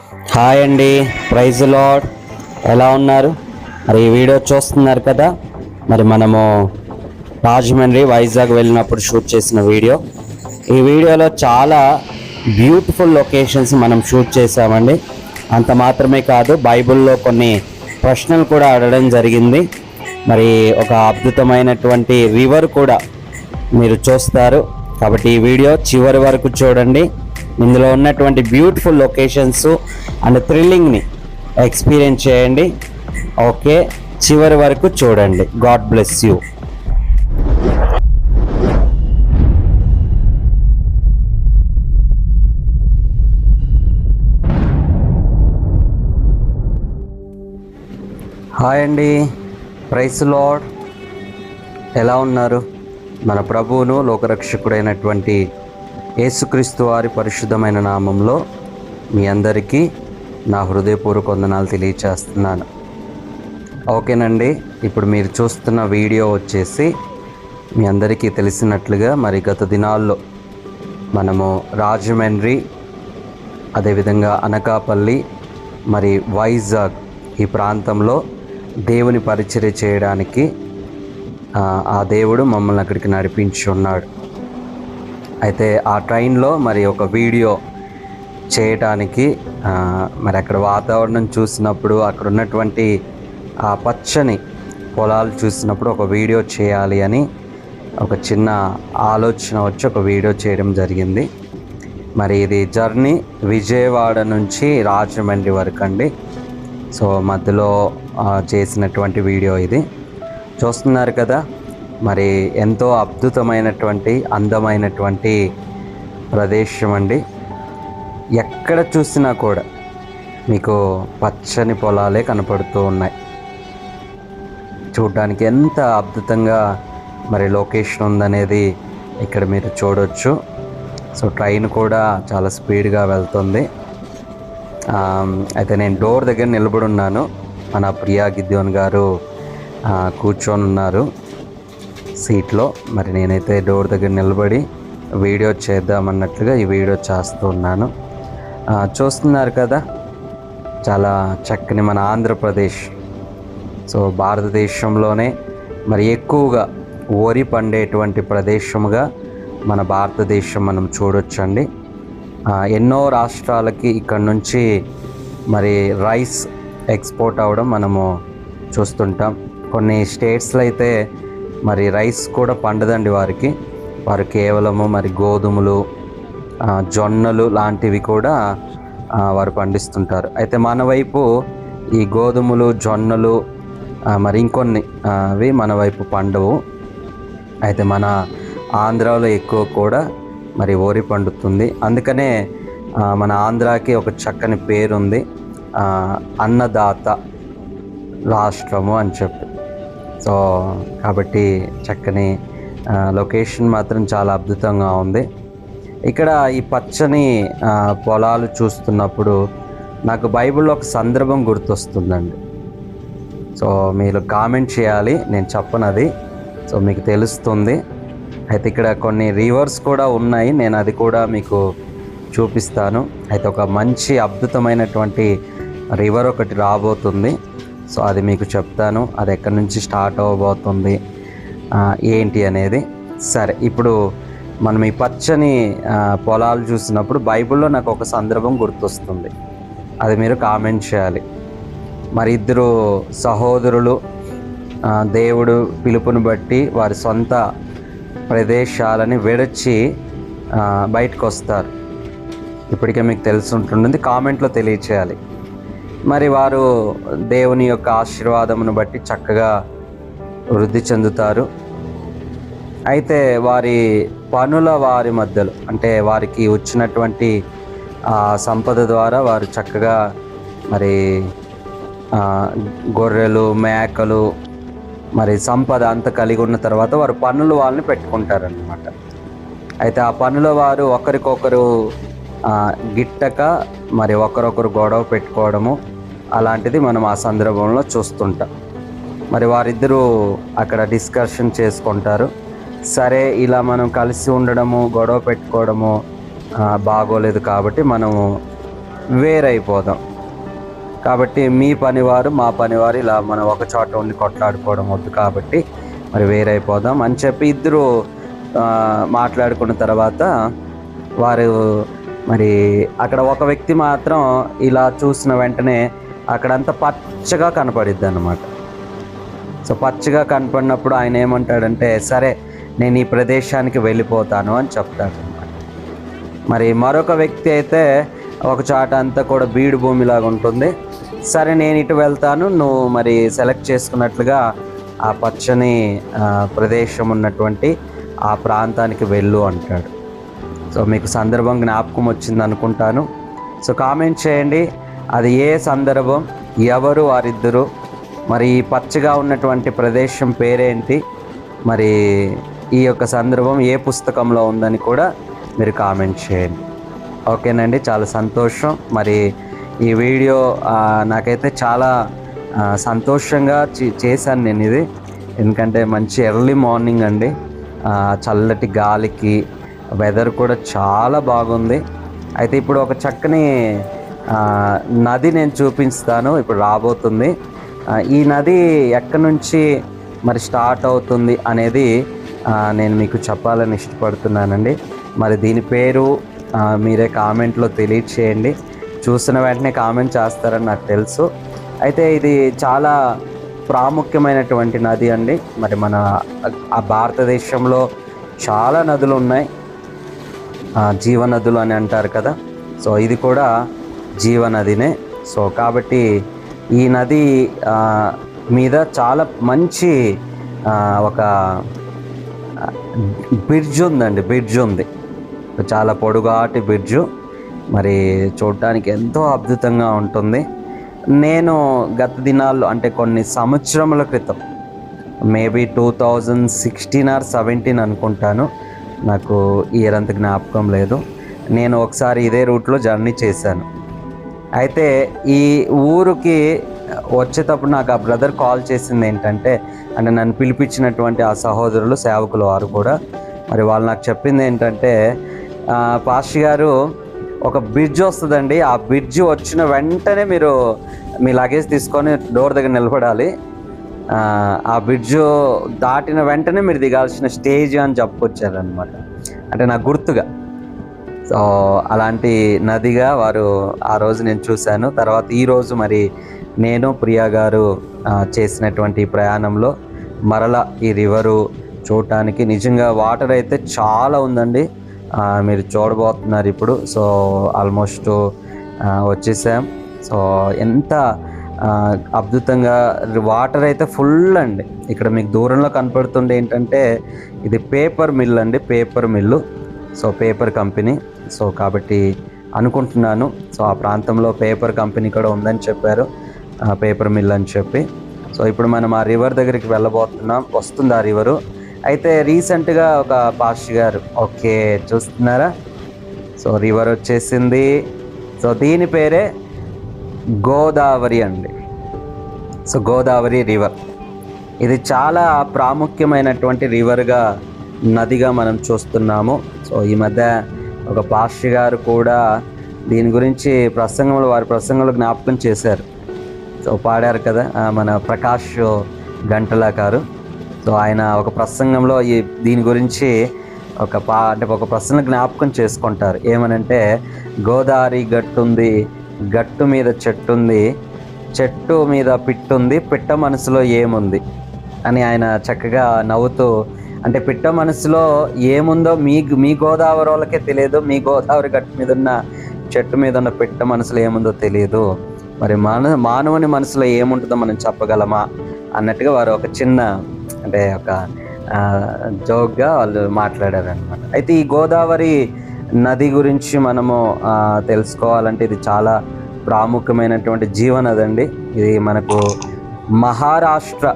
Hi అండి, praise lord. ఎలా ఉన్నారు? మరి ఈ వీడియో చూస్తున్నారు కదా. మరి మనము రాజమండ్రి, వైజాగ్ వెళ్ళినప్పుడు షూట్ చేసిన వీడియో. ఈ వీడియోలో చాలా బ్యూటిఫుల్ లొకేషన్స్ మనం షూట్ చేసామండి. అంత మాత్రమే కాదు, బైబిల్లో కొన్ని ప్రశ్నలు కూడా అడగడం జరిగింది. మరి ఒక అద్భుతమైనటువంటి రివర్ కూడా మీరు చూస్తారు. కాబట్టి ఈ వీడియో చివరి వరకు చూడండి. ఇందులో ఉన్నటువంటి బ్యూటిఫుల్ లొకేషన్స్ అండ్ థ్రిల్లింగ్ని ఎక్స్పీరియన్స్ చేయండి. ఓకే, చివరి వరకు చూడండి. God bless you. హాయ్ అండి, ప్రైజ్ లార్డ్. ఎలా ఉన్నారు? మన ప్రభువును లోకరక్షకుడైనటువంటి యేసుక్రీస్తు వారి పరిశుద్ధమైన నామంలో మీ అందరికీ నా హృదయపూర్వక వందనాలు తెలియచేస్తున్నాను. ఓకేనండి, ఇప్పుడు మీరు చూస్తున్న వీడియో వచ్చేసి మీ అందరికీ తెలిసినట్లుగా మరి గత దినాల్లో మనము రాజమండ్రి, అదేవిధంగా అనకాపల్లి, మరి వైజాగ్ ఈ ప్రాంతంలో దేవుని పరిచర్య చేయడానికి ఆ దేవుడు మమ్మల్ని అక్కడికి నడిపించి ఉన్నాడు. అయితే ఆ ట్రైన్లో మరి ఒక వీడియో చేయటానికి మరి అక్కడ వాతావరణం చూసినప్పుడు, అక్కడ ఉన్నటువంటి ఆ పచ్చని పొలాలు చూసినప్పుడు ఒక వీడియో చేయాలి అని ఒక చిన్న ఆలోచన వచ్చి ఒక వీడియో చేయడం జరిగింది. మరి ఇది జర్నీ విజయవాడ నుంచి రాజమండ్రి వరకు అండి. సో మధ్యలో చేసినటువంటి వీడియో ఇది చూస్తున్నారు కదా. మరి ఎంతో అద్భుతమైనటువంటి అందమైనటువంటి ప్రదేశం అండి. ఎక్కడ చూసినా కూడా మీకు పచ్చని పొలాలే కనపడుతూ ఉన్నాయి. చూడడానికి ఎంత అద్భుతంగా మరి లొకేషన్ ఉందనేది ఇక్కడ మీరు చూడవచ్చు. సో ట్రైన్ కూడా చాలా స్పీడ్గా వెళ్తుంది. అయితే నేను డోర్ దగ్గర నిలబడి ఉన్నాను. మన ప్రియా గిద్యోన్ గారు కూర్చొని ఉన్నారు సీట్లో. మరి నేనైతే డోర్ దగ్గర నిలబడి వీడియో చేద్దామన్నట్లుగా ఈ వీడియో చేస్తూ ఉన్నాను. చూస్తున్నారు కదా, చాలా చక్కని మన ఆంధ్రప్రదేశ్. సో భారతదేశంలోనే మరి ఎక్కువగా వరి పండేటువంటి ప్రదేశముగా మన భారతదేశం మనం చూడొచ్చండి. ఎన్నో రాష్ట్రాలకి ఇక్కడ నుంచి మరి రైస్ ఎక్స్పోర్ట్ అవ్వడం మనము చూస్తుంటాం. కొన్ని స్టేట్స్లో అయితే మరి రైస్ కూడా పండదండి వారు కేవలము మరి గోధుమలు, జొన్నలు లాంటివి కూడా వారు పండిస్తుంటారు. అయితే మన వైపు ఈ గోధుమలు, జొన్నలు మరి ఇంకొన్ని అవి మన వైపు పండవు. అయితే మన ఆంధ్రాలో ఎక్కువ కూడా మరి వరి పండుతుంది. అందుకనే మన ఆంధ్రాకి ఒక చక్కని పేరుంది, అన్నదాత రాష్ట్రము అని చెప్పి. సో కాబట్టి చక్కని లొకేషన్ మాత్రం చాలా అద్భుతంగా ఉంది. ఇక్కడ ఈ పచ్చని పొలాలు చూస్తున్నప్పుడు నాకు బైబిల్లో ఒక సందర్భం గుర్తొస్తుందండి. సో మీరు కామెంట్ చేయాలి, నేను చెప్పనది. సో మీకు తెలుస్తుంది. అయితే ఇక్కడ కొన్ని రివర్స్ కూడా ఉన్నాయి, నేను అది కూడా మీకు చూపిస్తాను. అయితే ఒక మంచి అద్భుతమైనటువంటి రివర్ ఒకటి రాబోతుంది. సో అది మీకు చెప్తాను, అది ఎక్కడి నుంచి స్టార్ట్ అవ్వబోతుంది ఏంటి అనేది. సరే, ఇప్పుడు మనం ఈ పచ్చని పొలాలు చూసినప్పుడు బైబిల్లో నాకు ఒక సందర్భం గుర్తొస్తుంది, అది మీరు కామెంట్ చేయాలి. మరి ఇద్దరు సహోదరులు దేవుడు పిలుపుని బట్టి వారి సొంత ప్రదేశాలని విడిచి బయటకు వస్తారు. ఇప్పటికే మీకు తెలిసి ఉంటుంది, కామెంట్లో తెలియచేయాలి. మరి వారు దేవుని యొక్క ఆశీర్వాదమును బట్టి చక్కగా వృద్ధి చెందుతారు. అయితే వారి మధ్యలో, అంటే వారికి వచ్చినటువంటి సంపద ద్వారా వారు చక్కగా మరి గొర్రెలు, మేకలు, మరి సంపద అంత కలిగి ఉన్న తర్వాత వారు వాళ్ళని పెట్టుకుంటారనమాట. అయితే ఆ పనుల వారు ఒకరికొకరు గిట్టక మరి ఒకరొకరు గొడవ పెట్టుకోవడము అలాంటిది మనం ఆ సందర్భంలో చూస్తుంటాం. మరి వారిద్దరూ అక్కడ డిస్కషన్ చేసుకుంటారు. సరే, ఇలా మనం కలిసి ఉండడము, గొడవ పెట్టుకోవడము బాగోలేదు, కాబట్టి మనము వేరైపోదాం. కాబట్టి మీ పనివారు మా పనివారు ఇలా మనం ఒక చోట ఉండి కొట్లాడుకోవడం వద్దు, కాబట్టి మరి వేరైపోదాం అని చెప్పి ఇద్దరు మాట్లాడుకున్న తర్వాత వారు మరి అక్కడ ఒక వ్యక్తి మాత్రం ఇలా చూసిన వెంటనే అక్కడంతా పచ్చగా కనపడిద్ది అన్నమాట. సో పచ్చగా కనపడినప్పుడు ఆయన ఏమంటాడంటే, సరే నేను ఈ ప్రదేశానికి వెళ్ళిపోతాను అని చెప్తాడు అన్నమాట. మరి మరొక వ్యక్తి అయితే ఒక చాట అంతా కూడా బీడు భూమిలాగా ఉంటుంది. సరే నేను ఇటు వెళ్తాను, నువ్వు మరి సెలెక్ట్ చేసుకున్నట్లుగా ఆ పచ్చని ప్రదేశం ఉన్నటువంటి ఆ ప్రాంతానికి వెళ్ళు అంటాడు. సో మీకు సందర్భం జ్ఞాపకం వచ్చింది అనుకుంటాను. సో కామెంట్ చేయండి, అది ఏ సందర్భం, ఎవరు వారిద్దరు, మరి ఈ పచ్చగా ఉన్నటువంటి ప్రదేశం పేరేంటి, మరి ఈ యొక్క సందర్భం ఏ పుస్తకంలో ఉందని కూడా మీరు కామెంట్ చేయండి. ఓకేనండి, చాలా సంతోషం. మరి ఈ వీడియో నాకైతే చాలా సంతోషంగా చేశాను నేను ఇది. ఎందుకంటే మంచి ఎర్లీ మార్నింగ్ అండి, చల్లటి గాలికి వెదర్ కూడా చాలా బాగుంది. అయితే ఇప్పుడు ఒక చక్కని నది నేను చూపిస్తాను, ఇప్పుడు రాబోతుంది. ఈ నది ఎక్కడి నుంచి మరి స్టార్ట్ అవుతుంది అనేది నేను మీకు చెప్పాలని ఇష్టపడుతున్నానండి. మరి దీని పేరు మీరే కామెంట్లో తెలియచేయండి. చూసిన వెంటనే కామెంట్ చేస్తారని నాకు తెలుసు. అయితే ఇది చాలా ప్రాముఖ్యమైనటువంటి నది అండి. మరి మన భారతదేశంలో చాలా నదులు ఉన్నాయి, జీవనదులు అని అంటారు కదా. సో ఇది కూడా జీవనదినే. సో కాబట్టి ఈ నది మీద చాలా మంచి ఒక బ్రిడ్జ్ ఉందండి, బ్రిడ్జ్ ఉంది, చాలా పొడుగాటి బ్రిడ్జు. మరి చూడటానికి ఎంతో అద్భుతంగా ఉంటుంది. నేను గత దినాల్లో అంటే కొన్ని సంవత్సరముల క్రితం, మేబీ 2016 or 17 అనుకుంటాను, నాకు ఇయర్ అంత జ్ఞాపకం లేదు, నేను ఒకసారి ఇదే రూట్లో జర్నీ చేశాను. అయితే ఈ ఊరికి వచ్చేటప్పుడు నాకు ఆ బ్రదర్ కాల్ చేసింది ఏంటంటే, అంటే నన్ను పిలిపించినటువంటి ఆ సహోదరులు సేవకులు వారు కూడా, మరి వాళ్ళు నాకు చెప్పింది ఏంటంటే, పాస్టర్ గారు ఒక బ్రిడ్జ్ వస్తుందండి, ఆ బ్రిడ్జ్ వచ్చిన వెంటనే మీరు మీ లగేజ్ తీసుకొని డోర్ దగ్గర నిలబడాలి, ఆ బ్రిడ్జ్ దాటిన వెంటనే మీరు దిగాల్సిన స్టేజ్ అని చెప్పుకొచ్చారనమాట. అంటే నాకు గుర్తుగా. సో అలాంటి నదిగా వారు ఆ రోజు నేను చూశాను. తర్వాత ఈరోజు మరి నేను ప్రియా గారు చేసినటువంటి ప్రయాణంలో మరలా ఈ రివరు చూడటానికి నిజంగా వాటర్ అయితే చాలా ఉందండి, మీరు చూడబోతున్నారు ఇప్పుడు. సో ఆల్మోస్ట్ వచ్చేసాం. సో ఎంత అద్భుతంగా వాటర్ అయితే ఫుల్ అండి. ఇక్కడ మీకు దూరంలో కనపడుతుండే ఏంటంటే ఇది పేపర్ మిల్ అండి, paper mill. So paper company. So కాబట్టి అనుకుంటున్నాను, సో ఆ ప్రాంతంలో పేపర్ కంపెనీ కూడా ఉందని చెప్పారు, పేపర్ మిల్ అని చెప్పి. సో ఇప్పుడు మనం ఆ రివర్ దగ్గరికి వెళ్ళబోతున్నాం, వస్తుంది ఆ రివరు. అయితే రీసెంట్గా ఒక పాస్టర్ గారు, ఓకే చూస్తున్నారా, సో రివర్ వచ్చేసింది. సో దీని పేరే గోదావరి అండి. సో గోదావరి రివర్ ఇది చాలా ప్రాముఖ్యమైనటువంటి రివర్గా, నదిగా మనం చూస్తున్నాము. సో ఈ మధ్య ఒక పాస్టర్ గారు కూడా దీని గురించి వారి ప్రసంగంలో జ్ఞాపకం చేశారు. సో పాడారు కదా మన ప్రకాష్ గంటల గారు. సో ఆయన ఒక ప్రసంగంలో దీని గురించి ఒక ప్రసంగం జ్ఞాపకం చేసుకుంటారు. ఏమనంటే, గోదావరి గట్టుంది, గట్టు మీద చెట్టుంది, చెట్టు మీద పిట్టుంది, పిట్ట మనసులో ఏముంది అని ఆయన చక్కగా నవ్వుతూ, అంటే పిట్ట మనసులో ఏముందో మీ గోదావరి వాళ్ళకే తెలియదు, మీ గోదావరి గట్టు మీద ఉన్న చెట్టు మీద ఉన్న పిట్ట మనసులో ఏముందో తెలియదు, మరి మానవుని మనసులో ఏముంటుందో మనం చెప్పగలమా అన్నట్టుగా వారు ఒక చిన్న, అంటే ఒక జోక్గా వాళ్ళు మాట్లాడారు అనమాట. అయితే ఈ గోదావరి నది గురించి మనము తెలుసుకోవాలంటే ఇది చాలా ప్రాముఖ్యమైనటువంటి జీవనది అండి. ఇది మనకు మహారాష్ట్ర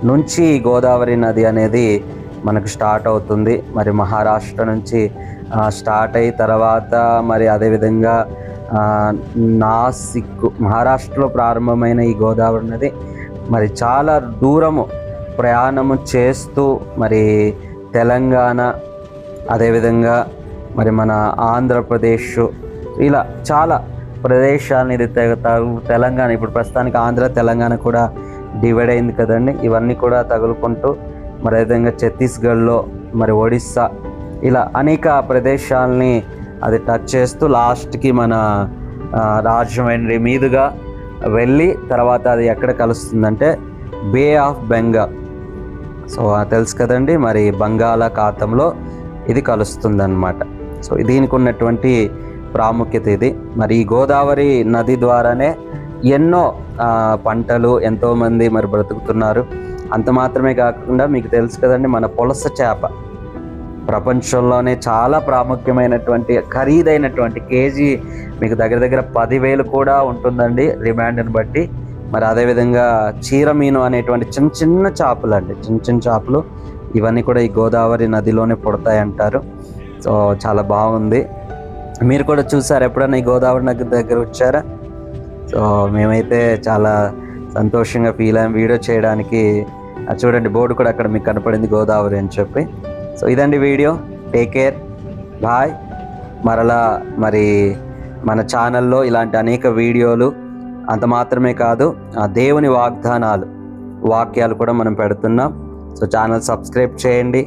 నుంచి గోదావరి నది అనేది మనకు స్టార్ట్ అవుతుంది. మరి మహారాష్ట్ర నుంచి స్టార్ట్ అయిన తర్వాత మరి అదేవిధంగా నాసిక్, మహారాష్ట్రలో ప్రారంభమైన ఈ గోదావరి నది మరి చాలా దూరము ప్రయాణము చేస్తూ మరి తెలంగాణ, అదేవిధంగా మరి మన ఆంధ్రప్రదేశ్, ఇలా చాలా ప్రదేశాలను ఇది తెలంగాణ, ఇప్పుడు ప్రస్తుతానికి ఆంధ్ర తెలంగాణ కూడా డివైడ్ అయింది కదండి. ఇవన్నీ కూడా తగులుకుంటూ మరి అదేవిధంగా ఛత్తీస్గఢ్లో, మరి ఒడిస్సా, ఇలా అనేక ప్రదేశాలని అది టచ్ చేస్తూ లాస్ట్కి మన రాజమండ్రి మీదుగా వెళ్ళి తర్వాత అది ఎక్కడ కలుస్తుందంటే బే ఆఫ్ బెంగాల్. సో తెలుసు కదండి, మరి బంగాళాఖాతంలో ఇది కలుస్తుందన్నమాట. సో దీనికి ఉన్నటువంటి ప్రాముఖ్యత ఇది. మరి ఈ గోదావరి నది ద్వారానే ఎన్నో పంటలు, ఎంతోమంది మరి బ్రతుకుతున్నారు. అంత మాత్రమే కాకుండా మీకు తెలుసు కదండి, మన పులస చేప ప్రపంచంలోనే చాలా ప్రాముఖ్యమైనటువంటి, ఖరీదైనటువంటి, కేజీ మీకు దగ్గర దగ్గర 10,000 కూడా ఉంటుందండి డిమాండ్ని బట్టి. మరి అదేవిధంగా చీరమీను అనేటువంటి చిన్న చిన్న చేపలు అండి, చిన్న చిన్న చేపలు, ఇవన్నీ కూడా ఈ గోదావరి నదిలోనే పుడతాయి అంటారు. సో చాలా బాగుంది. మీరు కూడా చూసారు ఎప్పుడన్నా ఈ గోదావరి నది దగ్గర వచ్చారా? సో మేమైతే చాలా సంతోషంగా ఫీల్ అయ్యాం వీడియో చేయడానికి. చూడండి, బోర్డు కూడా అక్కడ మీకు కనపడింది గోదావరి అని చెప్పి. సో ఇదండి వీడియో. Take care, bye. మరలా మరి మన ఛానల్లో ఇలాంటి అనేక వీడియోలు, అంత మాత్రమే కాదు దేవుని వాగ్దానాలు, వాక్యాలు కూడా మనం పెడుతున్నాం. సో ఛానల్ సబ్స్క్రైబ్ చేయండి,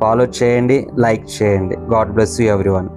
ఫాలో చేయండి, లైక్ చేయండి. God bless you everyone.